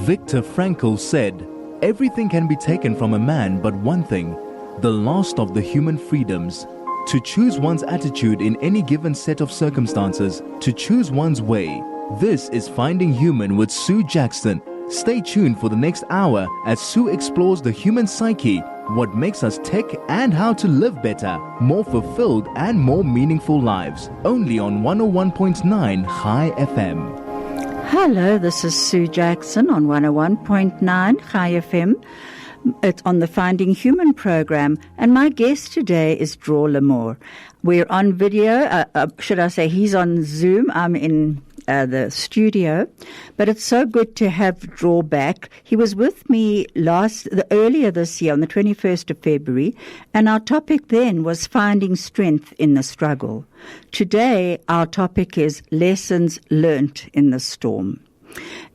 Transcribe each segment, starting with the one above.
Viktor Frankl said, "Everything can be taken from a man but one thing, the last of the human freedoms. To choose one's attitude in any given set of circumstances, to choose one's way." This is Finding Human with Sue Jackson. Stay tuned for the next hour as Sue explores the human psyche, what makes us tick, and how to live better, more fulfilled and more meaningful lives. Only on 101.9 High FM. Hello, this is Sue Jackson on 101.9 High FM. It's on the Finding Human program, and my guest today is Dror Limor. We're on video, should I say he's on Zoom, I'm in the studio, but it's so good to have Dror back. He was with me earlier this year on the 21st of February, and our topic then was finding strength in the struggle. Today, our topic is lessons learnt in the storm.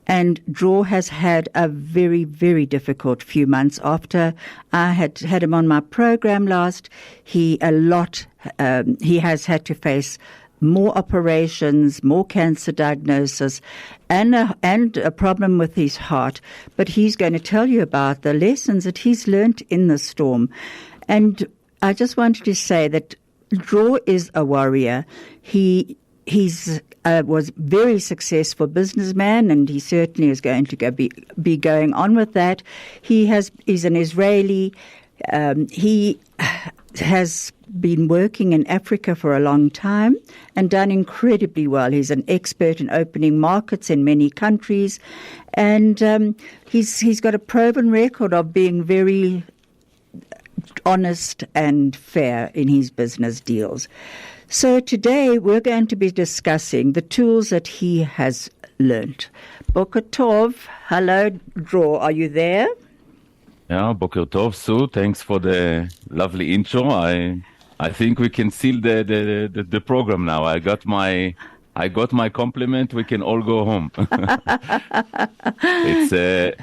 And Dror has had a very, very difficult few months after I had him on my program last. He has had to face more operations, more cancer diagnosis, and a problem with his heart. But he's going to tell you about the lessons that he's learnt in the storm. And I just wanted to say that Dror is a warrior. He's was very successful businessman, and he certainly is going to be going on with that. He's an Israeli. He has been working in Africa for a long time and done incredibly well. He's an expert in opening markets in many countries, and he's got a proven record of being very honest and fair in his business deals. So today we're going to be discussing the tools that he has learnt. Boker Tov. Hello, Dror. Are you there? Yeah, Boker Tov, Sue. Thanks for the lovely intro. I think we can seal the program now. I got my compliment. We can all go home.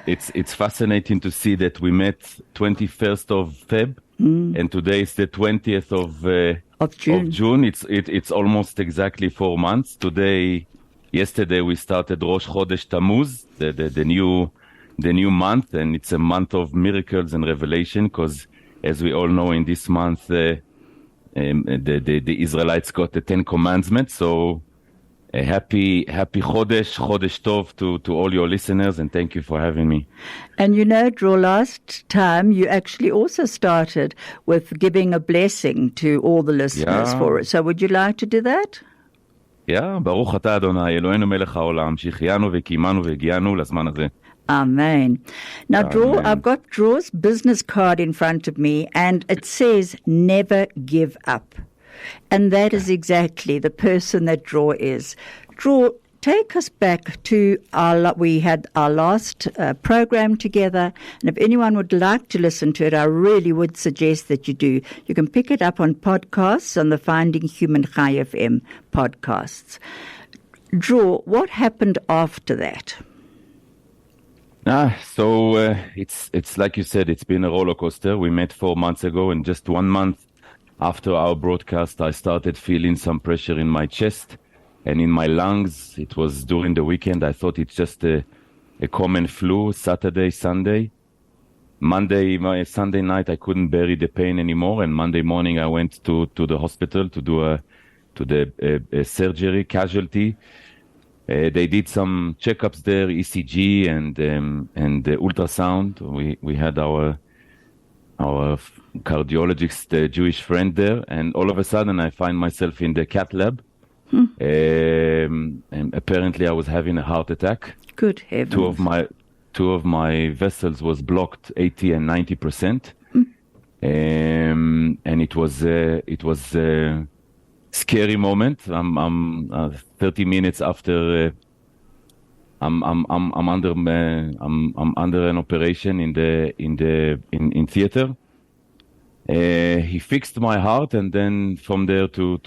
It's fascinating to see that we met 21st of Feb, and today is the 20th of June. It's almost exactly 4 months. Yesterday we started Rosh Chodesh Tammuz, the new month, and it's a month of miracles and revelation, because as we all know, in this month the Israelites got the 10 commandments. So a happy Chodesh Tov to all your listeners, and thank you for having me. And you know, Dror, last time you actually also started with giving a blessing to all the listeners for it. So would you like to do that? Yeah, Baruch Ata Adonai Eloheinu melech haolam, שהחיינו וקיימנו והגיענו לזמן הזה. Amen. Now, Dror, I've got Dror's business card in front of me, and it says, "Never give up." And that is exactly the person that Dror is. Dror, take us back to we had our last program together, and if anyone would like to listen to it, I really would suggest that you do. You can pick it up on podcasts, on the Finding Human High FM podcasts. Dror, what happened after that? So it's like you said, it's been a roller coaster. We met 4 months ago, and just 1 month after our broadcast, I started feeling some pressure in my chest and in my lungs. It was during the weekend. I thought it's just a common flu. Saturday, Sunday. Sunday night, I couldn't bear the pain anymore. And Monday morning, I went to the hospital to do a surgery, casualty. They did some checkups there, ECG and the ultrasound. We had our cardiologist, Jewish friend there, and all of a sudden I find myself in the cath lab. And apparently I was having a heart attack. Good heavens! Two of my vessels was blocked 80 and 90%, and it was a scary moment. I'm 30 minutes after. I'm under an operation in theater. He fixed my heart, and then from there to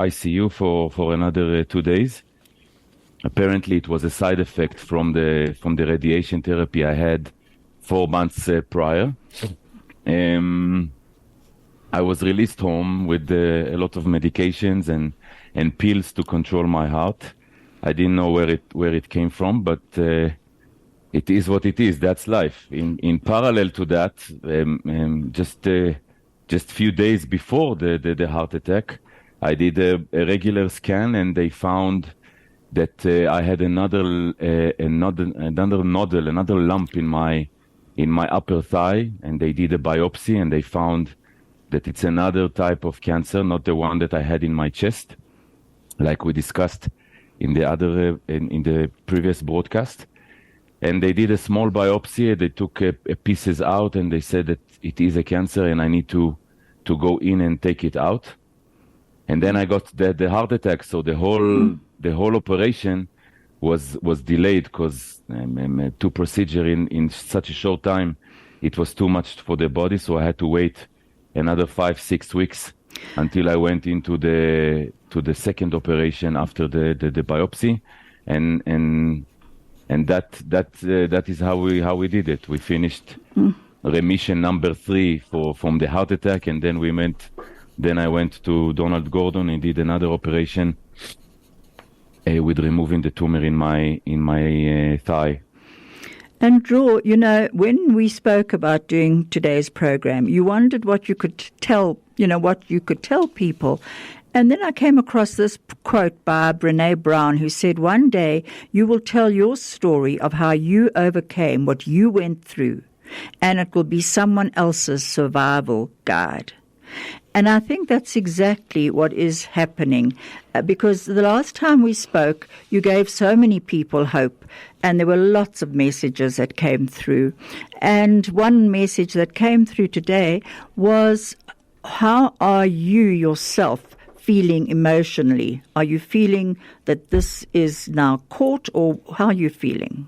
ICU for another 2 days. Apparently, it was a side effect from the radiation therapy I had 4 months prior. I was released home with a lot of medications and pills to control my heart. I didn't know where it came from, but it is what it is. That's life. In parallel to that, just few days before the heart attack, I did a regular scan, and they found that I had another nodule, another lump in my upper thigh, and they did a biopsy, and they found that it's another type of cancer, not the one that I had in my chest, like we discussed in the previous broadcast. And they did a small biopsy. They took pieces out, and they said that it is a cancer, and I need to go in and take it out. And then I got the heart attack. So the whole operation was delayed because two procedure in such a short time, it was too much for the body. So I had to wait another 5-6 weeks until I went into the second operation after the biopsy, and that is how we did it. We finished remission number 3 from the heart attack, and then I went to Donald Gordon and did another operation with removing the tumor in my thigh. And Dror, when we spoke about doing today's program, you wondered what you could tell people. And then I came across this quote by Brene Brown, who said, "One day you will tell your story of how you overcame what you went through, and it will be someone else's survival guide." And I think that's exactly what is happening, because the last time we spoke, you gave so many people hope, and there were lots of messages that came through. And one message that came through today was, how are you yourself feeling emotionally? Are you feeling that this is now caught, or how are you feeling?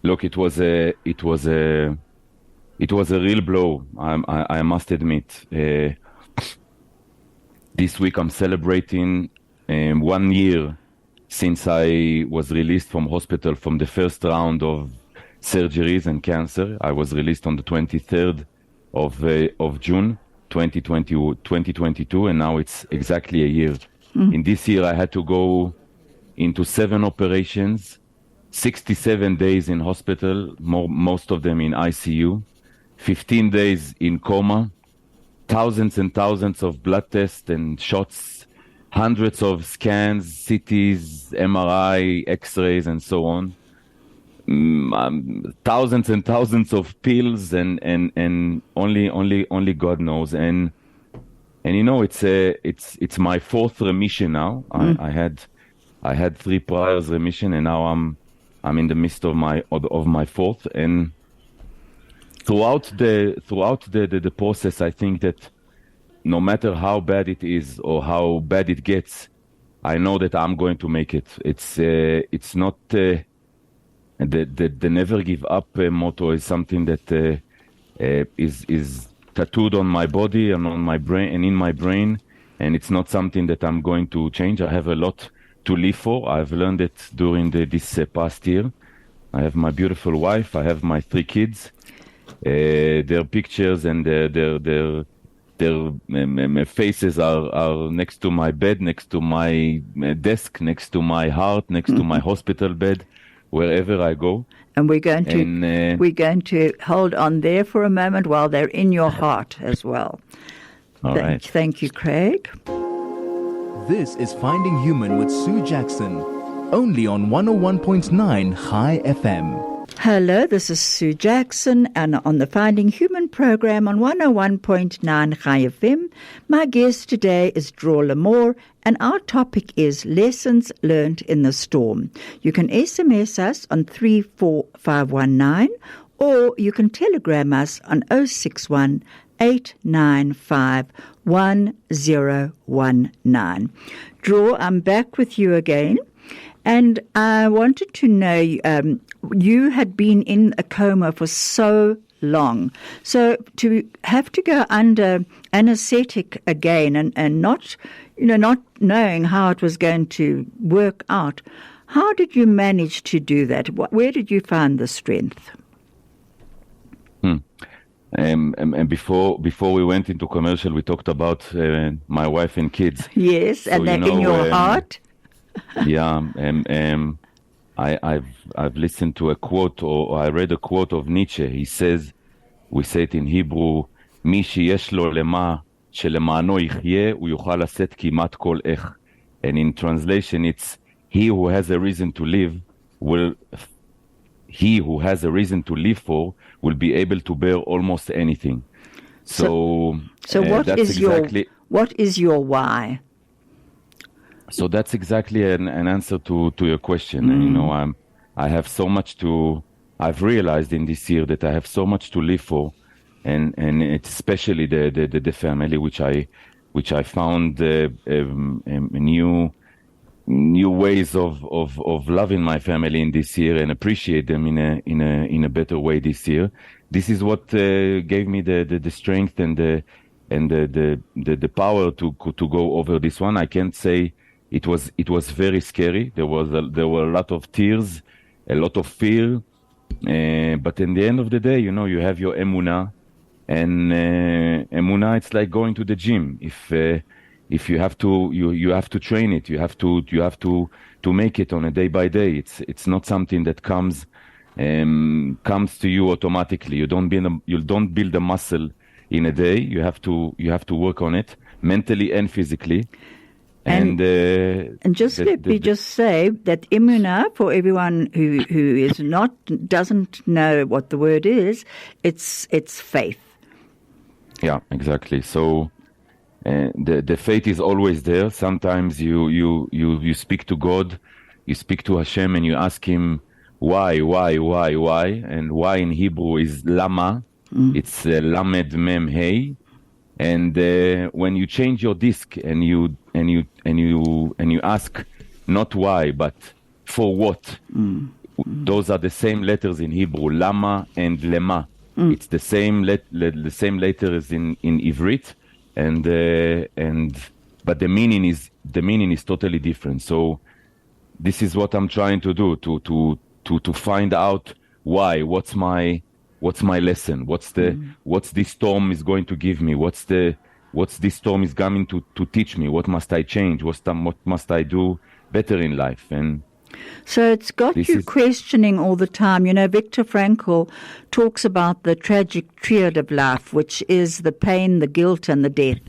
Look, it was a real blow. I must admit. This week I'm celebrating 1 year since I was released from hospital from the first round of surgeries and cancer. I was released on the 23rd of June 2022, and now it's exactly a year. In this year, I had to go into 7 operations, 67 days in hospital, most of them in ICU, 15 days in coma, thousands and thousands of blood tests and shots, hundreds of scans, CTs, MRI, X-rays, and so on. Thousands and thousands of pills, and only God knows. And it's my 4th remission now. I had 3 prior remission, and now I'm in the midst of my 4th. And throughout the process, I think that no matter how bad it is or how bad it gets, I know that I'm going to make it. It's not the never give up motto is something that is tattooed on my body and on my brain and in my brain, and it's not something that I'm going to change. I have a lot to live for. I've learned it during this past year. I have my beautiful wife. I have my 3 kids. Their pictures and their faces are next to my bed, next to my desk, next to my heart, next to my hospital bed, wherever I go. And we're going to hold on there for a moment while they're in your heart as well. All right. Thank you, Craig. This is Finding Human with Sue Jackson, only on 101.9 High FM. Hello, this is Sue Jackson, and on the Finding Human program on 101.9 High FM, my guest today is Dror Limor, and our topic is Lessons Learned in the Storm. You can SMS us on 34519, or you can telegram us on 061 895 1019. Dror, I'm back with you again. And I wanted to know, you had been in a coma for so long. So to have to go under anesthetic again and not knowing how it was going to work out, how did you manage to do that? Where did you find the strength? And before we went into commercial, we talked about my wife and kids. Yes, so, and they're in your heart. Yeah, I've listened to a quote, or I read a quote of Nietzsche. He says, we say it in Hebrew, מי שיש לו למה שלמענו יחיה, הוא יוכל לשאת כמעט כל איך. And in translation, it's he who has a reason to live for will be able to bear almost anything. So what is your why? So that's exactly an answer to your question. And, I have so much I've realized in this year that I have so much to live for, and it's especially the family, which I found new ways of loving my family in this year and appreciate them in a better way this year. This is what gave me the strength and the power to go over this one. I can't say it was very scary. There were a lot of tears, a lot of fear, but in the end of the day, you have your emunah, and emunah, it's like going to the gym. If you have to, you have to train it. You have to make it on a day by day. It's not something that comes to you automatically. You don't build a muscle in a day. You have to work on it mentally and physically. And let me just say that emunah, for everyone who doesn't know what the word is, it's faith. Yeah, exactly. So the faith is always there. Sometimes you speak to God, you speak to Hashem, and you ask Him why, and why in Hebrew is lama. It's lamed mem hey. And when you change your disc and you ask not why but for what, those are the same letters in Hebrew, lama and lema. It's the same letters in Ivrit, but the meaning is totally different. So this is what I'm trying to do, to find out why. What's my lesson? What's this storm is going to give me? What's this storm is coming to teach me? What must I change? What must I do better in life? And so it's got you questioning all the time. Viktor Frankl talks about the tragic triad of life, which is the pain, the guilt, and the death.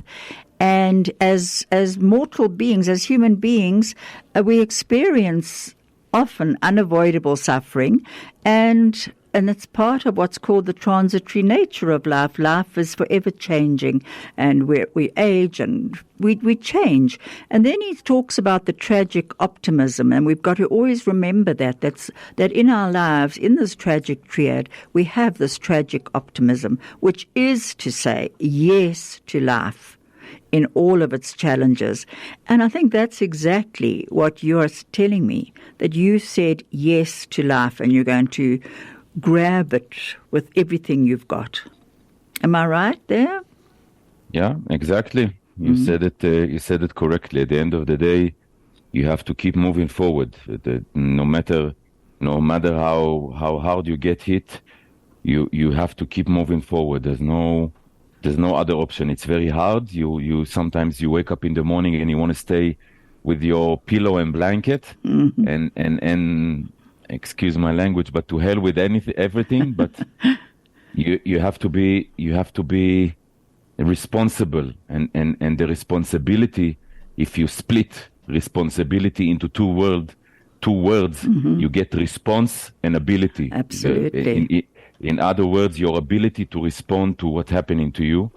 And as mortal beings, as human beings, we experience often unavoidable suffering, and it's part of what's called the transitory nature of life. Life is forever changing, and we age and we change. And then he talks about the tragic optimism, and we've got to always remember that in our lives, in this tragic triad, we have this tragic optimism, which is to say yes to life in all of its challenges. And I think that's exactly what you're telling me, that you said yes to life and you're going to grab it with everything you've got. Am I right there? Yeah, exactly. You said it. You said it correctly. At the end of the day, you have to keep moving forward. No matter how hard you get hit, you have to keep moving forward. There's no other option. It's very hard. You sometimes you wake up in the morning and you want to stay with your pillow and blanket, and excuse my language, but to hell with everything. But you have to be responsible, and the responsibility. If you split responsibility into two words, you get response and ability. Absolutely. In other words, your ability to respond to what's happening to you,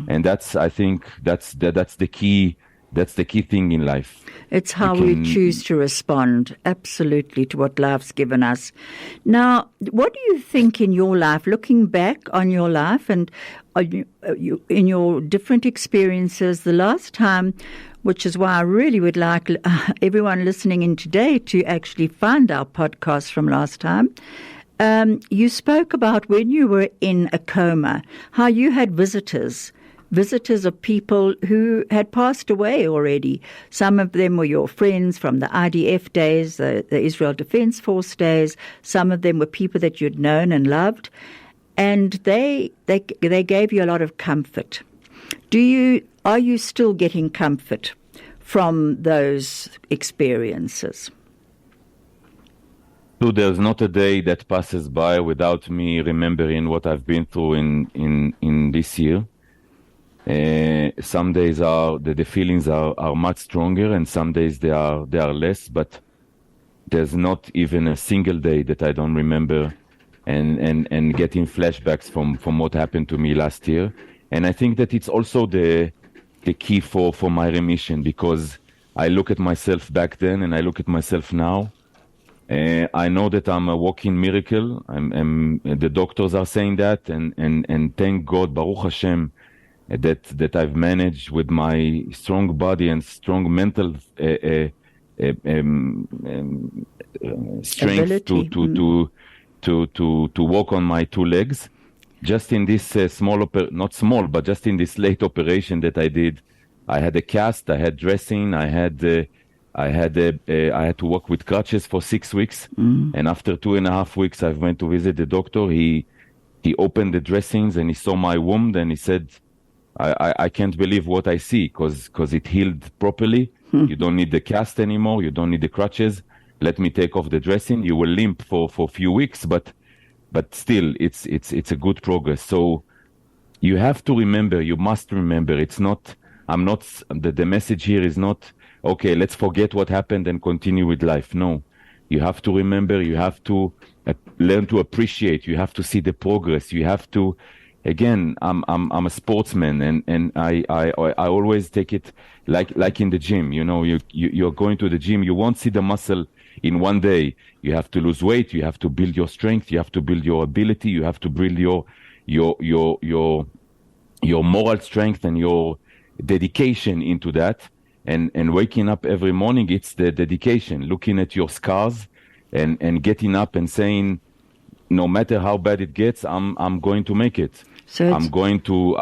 and I think that's the key. That's the key thing in life. It's how we choose to respond, absolutely, to what life's given us. Now, what do you think in your life, looking back on your life and in your different experiences, the last time, which is why I really would like everyone listening in today to actually find our podcast from last time. You spoke about when you were in a coma, how you had visitors of people who had passed away already. Some of them were your friends from the IDF days, the Israel Defense Force days. Some of them were people that you'd known and loved, and they gave you a lot of comfort. Are you still getting comfort from those experiences? So there's not a day that passes by without me remembering what I've been through in this year. Some days the feelings are much stronger, and some days they are less. But there's not even a single day that I don't remember and getting flashbacks from what happened to me last year. And I think that it's also the key for my remission, because I look at myself back then and I look at myself now. I know that I'm a walking miracle. The doctors are saying that, and thank God, Baruch Hashem, that I've managed with my strong body and strong mental strength to walk on my two legs. Just in this not small, but just in this late operation that I did, I had a cast, I had dressing, I had to work with crutches for 6 weeks, and after 2.5 weeks, I went to visit the doctor. He opened the dressings and he saw my wound, and he said, I can't believe what I see, because it healed properly. You don't need the cast anymore. You don't need the crutches. Let me take off the dressing. You will limp for a few weeks, but still, it's a good progress. So you have to remember. You must remember. It's not. The message here is not, okay, let's forget what happened and continue with life. No, you have to remember. You have to learn to appreciate. You have to see the progress. You have to. Again, I'm a sportsman, and I always take it like in the gym. You know, you're going to the gym. You won't see the muscle in one day. You have to lose weight. You have to build your strength. You have to build your ability. You have to build your moral strength and your dedication into that. And waking up every morning, it's the dedication. Looking at your scars and getting up and saying, no matter how bad it gets, I'm going to make it. So I'm going to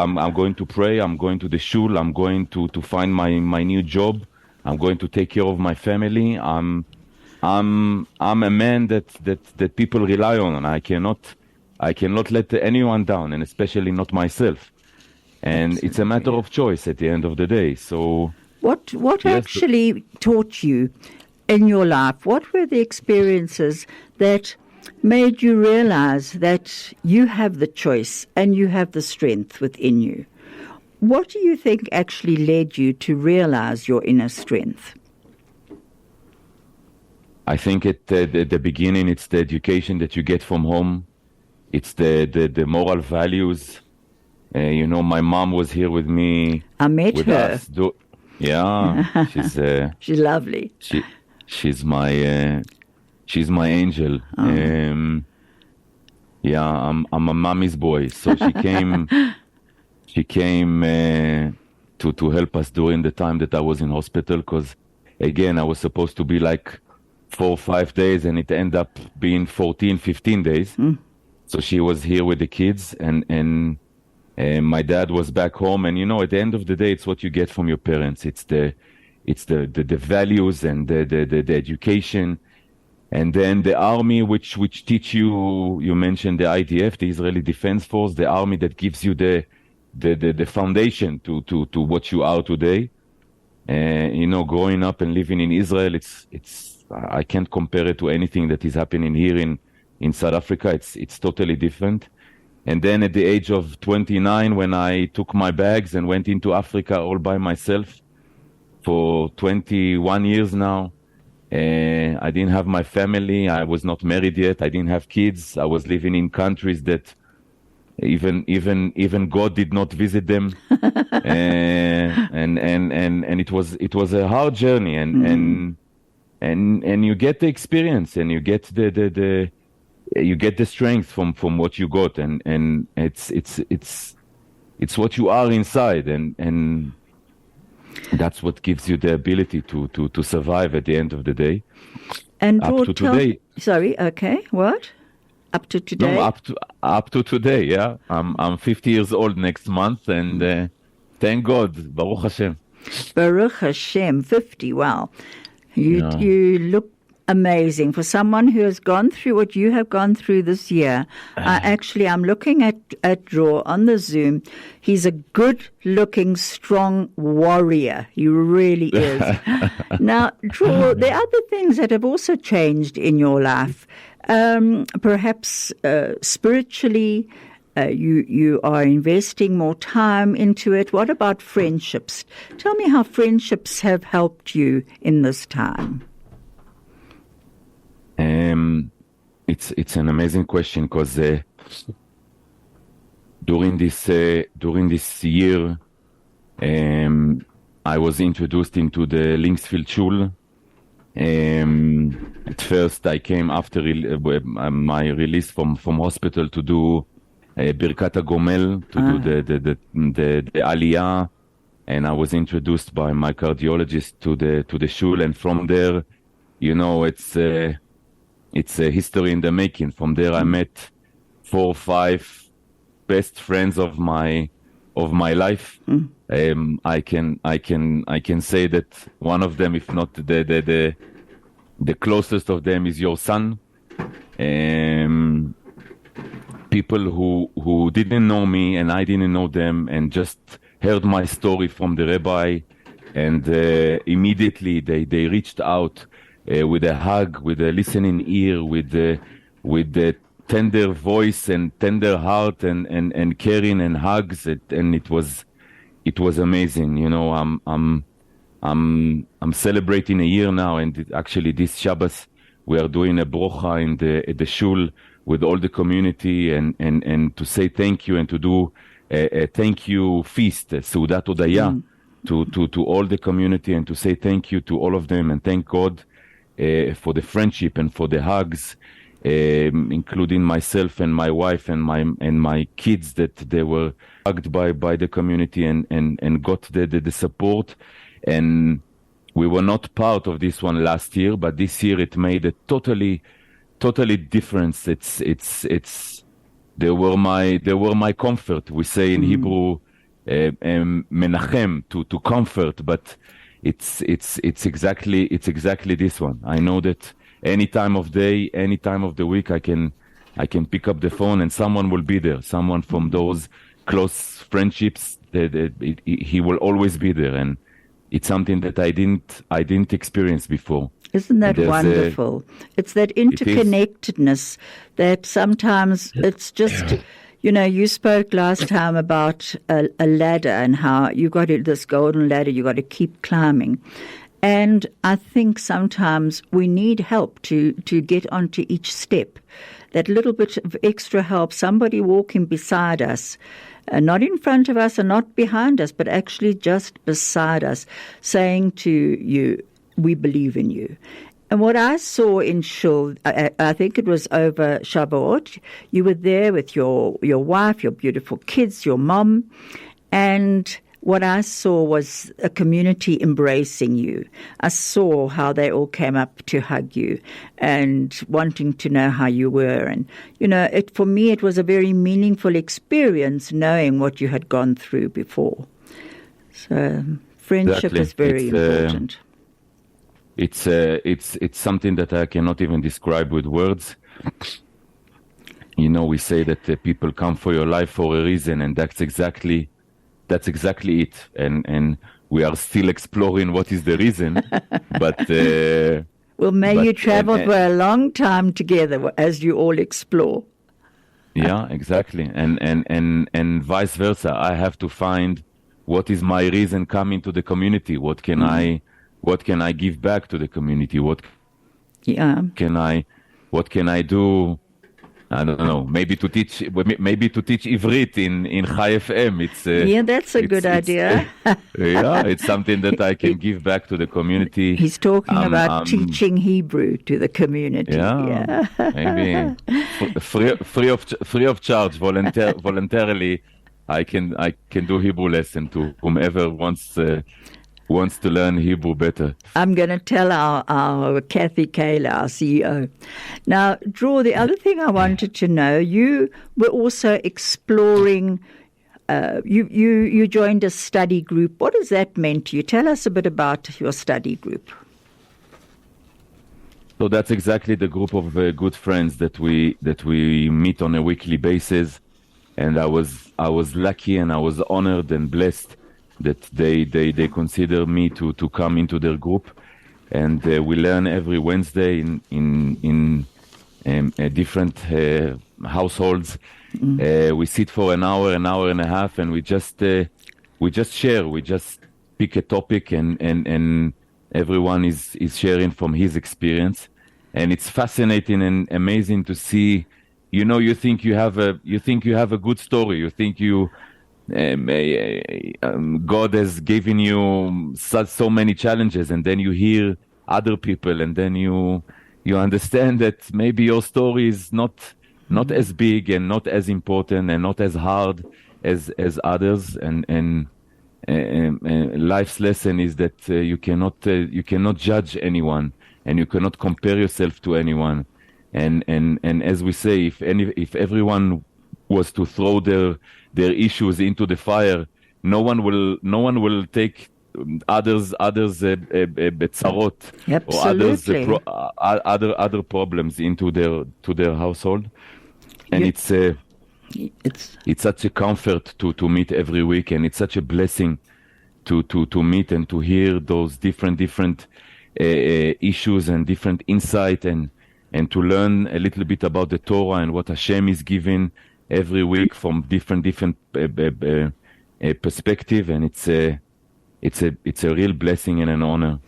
pray. I'm going to the shul. I'm going to find my new job. I'm going to take care of my family. I'm a man that people rely on, and I cannot let anyone down, and especially not myself. And Absolutely. It's a matter of choice at the end of the day. So what actually taught you in your life? What were the experiences that made you realize that you have the choice and you have the strength within you? What do you think actually led you to realize your inner strength? I think at the beginning, it's the education that you get from home. It's the moral values. My mom was here with me. I met her. Yeah, she's lovely. She's my angel. Oh. I'm a mommy's boy. So she came. She came to help us during the time that I was in hospital. Because again, I was supposed to be like 4 or 5 days, and it ended up being 14, 15 days. So she was here with the kids, and my dad was back home. And at the end of the day, it's what you get from your parents. It's the values and the education. And then the army, which teach you mentioned the IDF, the Israeli Defense Force, the army that gives you the foundation to what you are today. Growing up and living in Israel, I can't compare it to anything that is happening here in South Africa. It's totally different. And then at the age of 29, when I took my bags and went into Africa all by myself for 21 years now, I didn't have my family. I was not married yet. I didn't have kids. I was living in countries that even God did not visit them. And it was a hard journey, and you get the experience, and you get you get the strength from what you got, and it's what you are inside, and that's what gives you the ability to survive at the end of the day. And up to today. Sorry, okay, what? Up to today? No, up to today, yeah. I'm 50 years old next month, and thank God, Baruch Hashem. Baruch Hashem, 50, wow. You look amazing. For someone who has gone through what you have gone through this year, I'm looking at Dror on the Zoom. He's a good-looking, strong warrior. He really is. Now, Dror, there are other things that have also changed in your life. Perhaps spiritually, you are investing more time into it. What about friendships? Tell me how friendships have helped you in this time. It's an amazing question because during this year, I was introduced into the Linksfield Shul. At first, I came after my release from hospital to do Birkat HaGomel, to do the Aliyah, and I was introduced by my cardiologist to the shul, and from there, it's a history in the making. From there, I met 4 or 5 best friends of my life. I can say that one of them, if not the closest of them, is your son. People who didn't know me and I didn't know them, and just heard my story from the rabbi, and immediately they reached out with a hug, with a listening ear, with the tender voice and tender heart, and caring and hugs. And it was amazing. I'm celebrating a year now, and actually this Shabbos we are doing a brocha in the shul with all the community, and to say thank you, and to do a thank you feast, Seudat Odaya, to all the community, and to say thank you to all of them, and thank God for the friendship and for the hugs, including myself and my wife and my kids, that they were hugged by the community and got the support. And we were not part of this one last year, but this year it made a totally difference. They were my comfort. We say in Hebrew, menachem, to comfort, but it's exactly this one. I know that any time of day, any time of the week, I can pick up the phone and someone will be there. Someone from those close friendships, he will always be there, and it's something that I didn't experience before. Isn't that wonderful? It's that interconnectedness that sometimes it's just, you spoke last time about a ladder and how you got this golden ladder, you got to keep climbing. And I think sometimes we need help to get onto each step. That little bit of extra help, somebody walking beside us, not in front of us and not behind us, but actually just beside us, saying to you, we believe in you. And what I saw in Shul, I think it was over Shavuot, you were there with your wife, your beautiful kids, your mom, and what I saw was a community embracing you. I saw how they all came up to hug you and wanting to know how you were. And, for me, it was a very meaningful experience knowing what you had gone through before. So friendship is very important. It's something that I cannot even describe with words. We say that people come for your life for a reason, and that's exactly it. And we are still exploring what is the reason. But you travel for a long time together as you all explore. Yeah, exactly. And vice versa. I have to find what is my reason coming to the community. What can I give back to the community? What can I do? I don't know. Maybe to teach Ivrit in Chai FM. That's a good idea. It's something that I can give back to the community. He's talking about teaching Hebrew to the community. Yeah. Maybe free of charge, voluntarily. I can do Hebrew lesson to whomever wants to learn Hebrew better. I'm going to tell our Kathy Kayla, our CEO. Now, Dror, the other thing I wanted to know, you were also exploring, you joined a study group. What does that mean to you? Tell us a bit about your study group. So that's exactly the group of good friends that we meet on a weekly basis, and I was lucky and I was honored and blessed that they consider me to come into their group, and we learn every Wednesday in different households. We sit for an hour and a half, and we just share. We just pick a topic, and everyone is sharing from his experience, and it's fascinating and amazing to see. You think you have a good story. You think God has given you so many challenges, and then you hear other people, and then you understand that maybe your story is not as big and not as important and not as hard as others, and life's lesson is that you cannot judge anyone, and you cannot compare yourself to anyone, and as we say, if everyone was to throw their issues into the fire, no one will take others betzarot or other problems into their household, and it's such a comfort to meet every week, and it's such a blessing to meet and to hear those different issues and different insight, and to learn a little bit about the Torah and what Hashem is giving every week from different perspective, and it's a real blessing and an honor.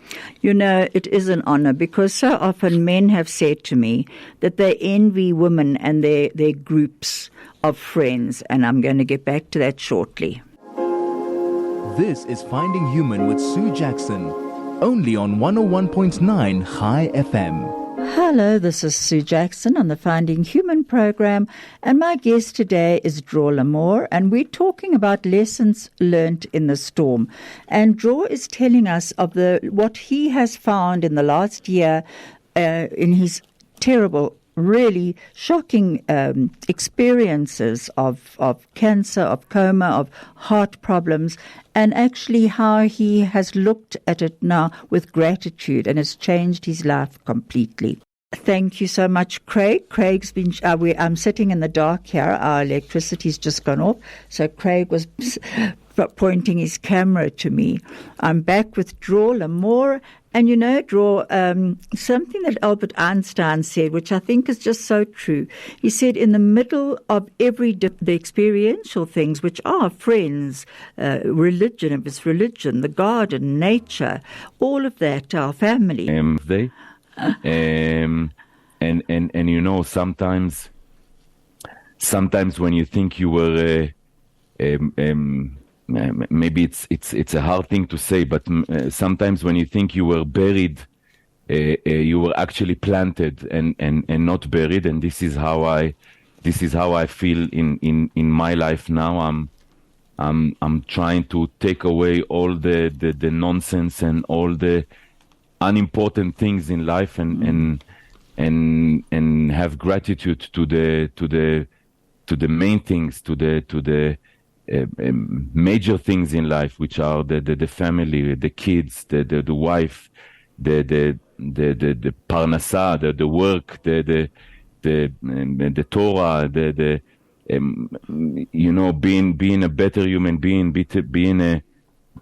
It is an honor, because so often men have said to me that they envy women and their groups of friends, and I'm going to get back to that shortly. This is Finding Human with Sue Jackson, only on 101.9 High FM. Hello, this is Sue Jackson on the Finding Human program, and my guest today is Dror Limor, and we're talking about lessons learnt in the storm. And Dror is telling us of what he has found in the last year in his terrible, really shocking experiences of cancer, of coma, of heart problems, and actually how he has looked at it now with gratitude and has changed his life completely. Thank you so much, Craig. Craig's been, I'm sitting in the dark here. Our electricity's just gone off. So Craig was pointing his camera to me. I'm back with Dror Limor. And Dror, something that Albert Einstein said, which I think is just so true. He said, in the middle of the experiential things, which are friends, religion, if it's religion, the garden, nature, all of that, our family. Sometimes when you think you were, maybe it's a hard thing to say, but sometimes when you think you were buried, you were actually planted and not buried, and this is how I feel in my life now. I'm trying to take away all the nonsense and all the unimportant things in life, and have gratitude to the main things, to the major things in life, which are the family, the kids, the wife, the parnasa, the work, the Torah, being a better human being,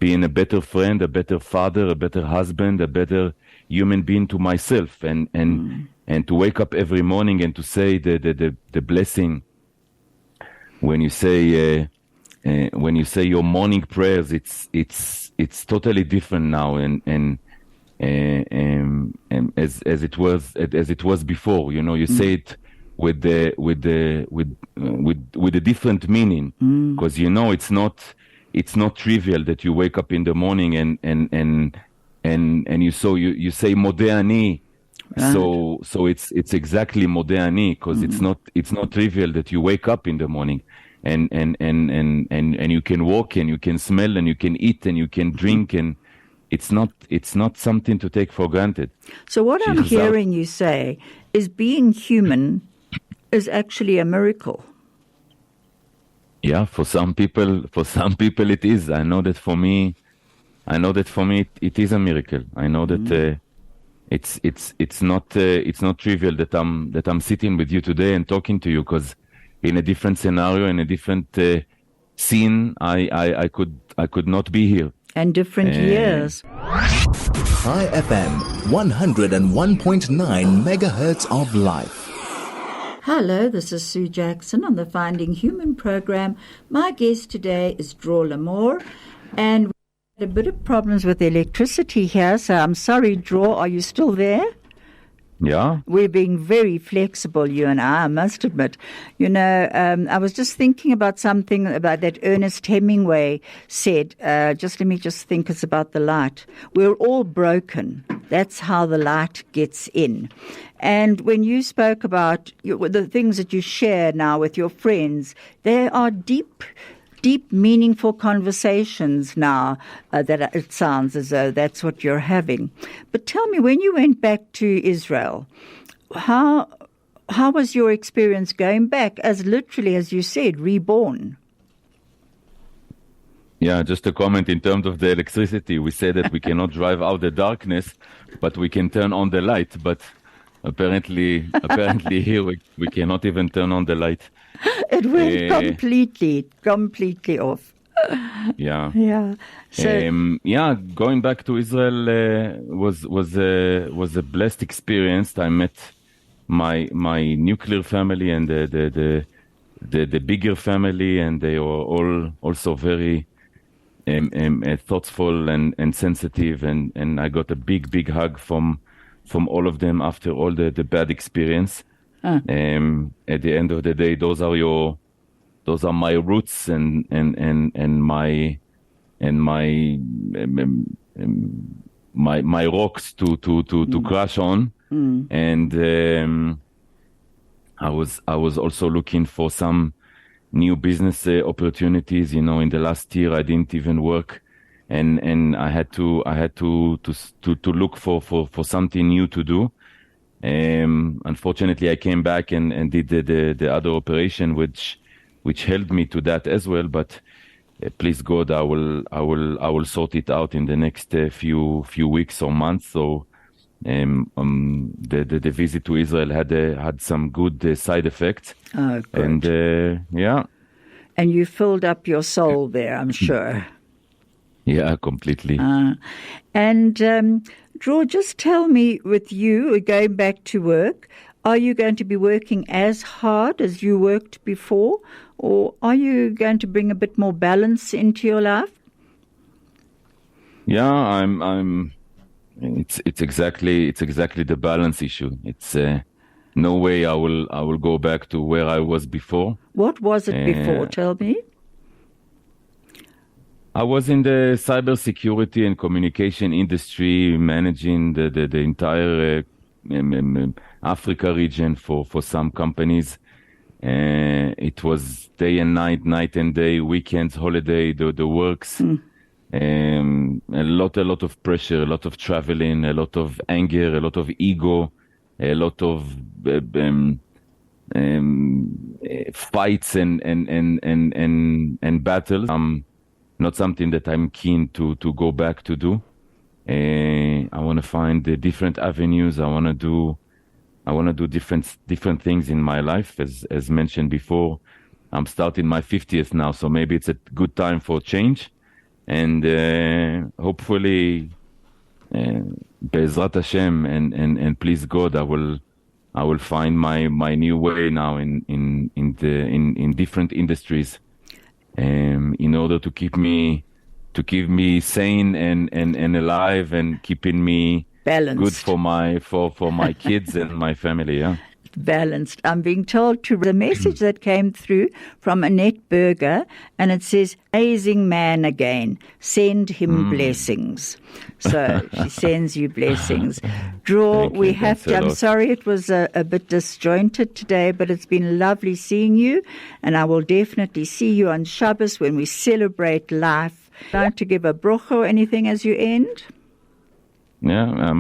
being a better friend, a better father, a better husband, a better human being to myself, and to wake up every morning and to say the blessing when you say your morning prayers. It's totally different now, and as it was before. You say it with a different meaning, because it's not trivial that you wake up in the morning and you say Modeh Ani. Right. So it's exactly Modeh Ani, because it's not trivial that you wake up in the morning and you can walk and you can smell and you can eat and you can drink, and it's not something to take for granted. So what I'm hearing you say is being human is actually a miracle. Yeah, for some people it is. I know that for me it is a miracle. I know that it's not trivial that I'm sitting with you today and talking to you, because in a different scenario, in a different scene, I could not be here. And different years. High FM 101.9 megahertz of life. Hello, this is Sue Jackson on the Finding Human program. My guest today is Dror Limor, and we had a bit of problems with electricity here, so I'm sorry, Dror, are you still there? Yeah. We're being very flexible, you and I must admit. You know, I was just thinking about something about that Ernest Hemingway said. Let me think, it's about the light. We're all broken. That's how the light gets in. And when you spoke about the things that you share now with your friends, they are deep, meaningful conversations now that it sounds as though that's what you're having. But tell me, when you went back to Israel, how was your experience going back, as literally, as you said, reborn? Yeah, just a comment in terms of the electricity. We say that we cannot drive out the darkness, but we can turn on the light. But apparently here we cannot even turn on the light. It went completely off. Yeah. Yeah. So, going back to Israel was a blessed experience. I met my nuclear family and the bigger family, and they were all also very thoughtful and sensitive, and I got a big hug from all of them after all the bad experience. At the end of the day, those are my roots and my rocks to crash on. And I was also looking for some new business opportunities. You know, in the last year I didn't even work, and I had to look for something new to do. Unfortunately, I came back and did the other operation, which held me to that as well. But please God, I will sort it out in the next few weeks or months. So the visit to Israel had some good side effects. Oh, good. And yeah. And you filled up your soul there, I'm sure. Yeah, completely. And Dror, just tell me, with you going back to work, are you going to be working as hard as you worked before, or are you going to bring a bit more balance into your life? Yeah, I'm. It's exactly the balance issue. It's no way I will go back to where I was before. What was it before? Tell me. I was in the cybersecurity and communication industry, managing the entire Africa region for some companies. It was day and night and day, weekends, holiday, the works. A lot of pressure, a lot of traveling, a lot of anger, a lot of ego, a lot of fights and battles. Not something that I'm keen to go back to do. I want to find the different avenues. I want to do different things in my life. As mentioned before, I'm starting my 50th now, so maybe it's a good time for change. And hopefully, Be'ezrat Hashem and please God, I will find my new way now in different industries. In order to keep me sane and alive, and keeping me balanced, good for my kids and my family. Yeah, balanced. I'm being told to the message that came through from Annette Berger, and it says, "Amazing man again. Send him blessings." So she sends you blessings. Dror, we have to. I'm sorry it was a bit disjointed today, but it's been lovely seeing you, and I will definitely see you on Shabbos when we celebrate life. Like to give a bracha or anything as you end? Yeah.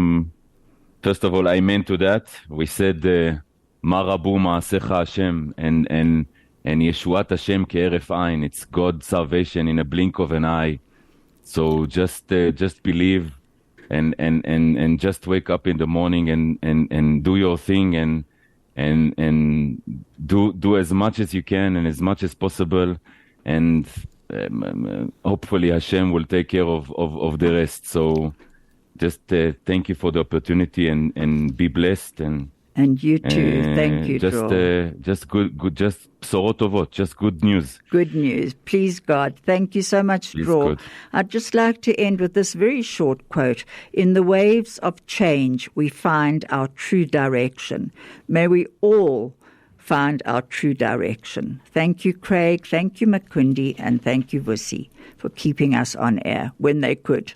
First of all, amen to that. We said, "Marabu ma'asecha Hashem," and Yeshuat Hashem ke'eref ayin. It's God's salvation in a blink of an eye. So just believe and just wake up in the morning and do your thing and do as much as you can and as much as possible, and hopefully Hashem will take care of the rest. So just thank you for the opportunity and be blessed and you too. Thank you, Dror. Just good, just bsorot tovot, just good news. Good news. Please God. Thank you so much, Dror. I'd just like to end with this very short quote. In the waves of change, we find our true direction. May we all find our true direction. Thank you, Craig. Thank you, Makundi. And thank you, Vusi, for keeping us on air when they could.